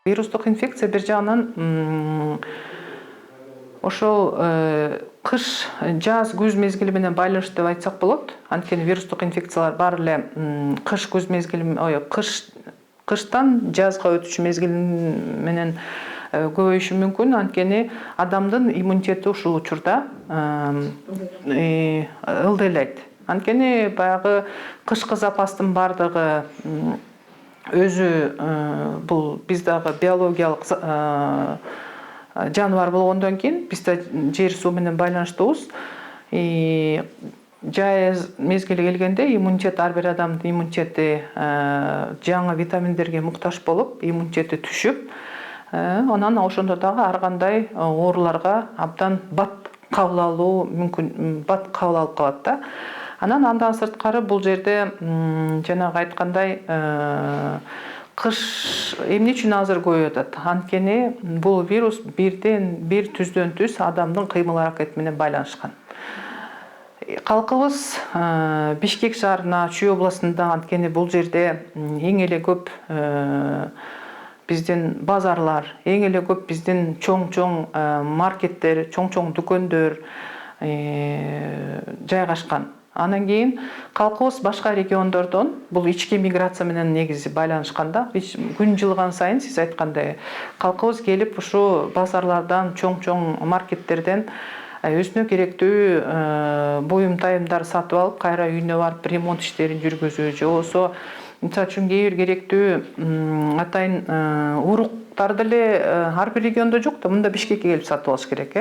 Вирустық инфекция бір жағынан ошол кыш, жаз, күз мезгили менен байланыштуу деп айтсак болот. Анткени вирустук инфекциялар баары эле кыш, күз мезгили, кыштан жазга өтүш мезгили менен көбөйүшү мүмкүн. Анткени адамдын иммунитети ушул учурда ылдыйлайт. Анткени баягы кышкы запастын баардыгы өзү бул биз дагы биологиялык жаныбар болгондон кийин биз да жер суу менен байланыштуубуз. Жайыз мезгили келгенде иммунитет, ар бир адамдын иммунитети жаңы витаминдерге муктаж болуп, иммунитети түшүп, анан ошондо дагы ар кандай ооруларга абдан бат кабыл алуу мүмкүн, бат кабыл алып калат да. Анан андан сырткары бул жерде жанагы айткандай кыш эмне үчүн азыр көбөйүп атат? Анткени бул вирус бир түздөн түз адамдын кыймыл аракети менен байланышкан. Калкыбыз Бишкек шаарына, Чүй областында, анткени бул жерде эң эле көп биздин базарлар, эң эле көп биздин чоң-чоң маркеттер, чоң-чоң дүкөндөр жайгашкан. Анан кийин калкыбыз башка региондордон бул ички миграция менен негизи байланышканда, күн жылган сайын сиз айткандай калкыбыз келип ушу базарлардан, чоң-чоң маркеттерден өзүнө керектүү буюм тайымдар сатып алып, кайра үйүнө барып ремонт иштерин жүргүзүү, же болбосо мисалы үчүн кээ бир керектүү атайын уруктарды эле ар бир региондо жок да, мында Бишкекке келип сатып алыш керек.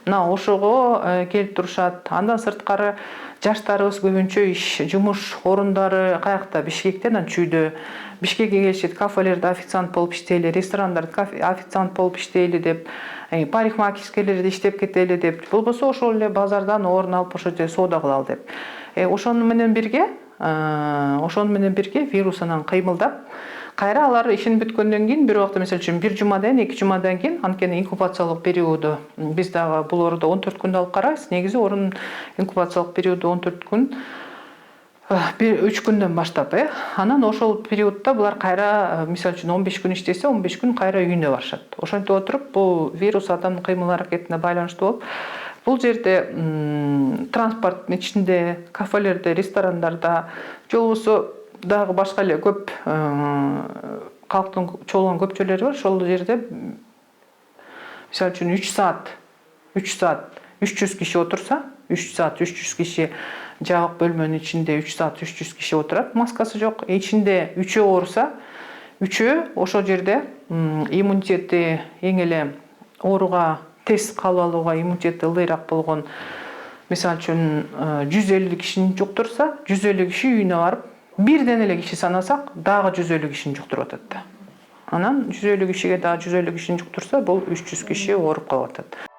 Мына ошого келип турушат. Андан сырткары жаштарыбыз көбүнчө жумуш орундары каякта? Бишкекте, анан Чүйдө. Бишкекке келишет, кафелерде официант болуп иштейли, ресторандарда официант болуп иштейли деп, парикмахерскийлерде иштеп кетели деп, болбосо ошол эле базардан орун алып ошол жерде соода кылалы деп. Ошону менен бирге вирус анан кыймылдап, кайра алар ишин бүткөндөн кийин бир убакта, мисалы үчүн 1 жумадан, 2 жумадан кийин, анткени инкубациялык периоду биз дагы бул ооруда 14 күндү алып карайбыз. Негизи орун инкубациялык периоду 14 күн, 3 күндөн баштап, Анан ошол периодта булар кайра, мисалы үчүн 15 күн иштесе, 15 күн кайра үйүнө барышат. Ошентип отуруп, бул вирус адамдын кыймыл аракетине байланыштуу болуп, бул жерде транспорттун ичинде, кафелерде, ресторандарда, же болбосо дагы башка эле көп калктын чогулган көпчөлөрү бар. Ошол жерде мисалы үчүн 3 саат 300 киши отурса, 3 саат 300 киши жабык бөлмөнүн ичинде 3 саат 300 киши отурат, маскасы жок. Ичинде 3өө ооруса, 3өө ошол жерде иммунитети эң эле ооруга тез кабыл алууга иммунитети ылдыйраак болгон, мисалы үчүн 150 кишини жуктурса, 150 киши үйүнө барып, бирден эле киши санасак, дагы 150 кишини жуктуруп атат да. Анан 150 кишиге дагы 150 кишини жуктурса, бул 300 киши ооруп калып атат.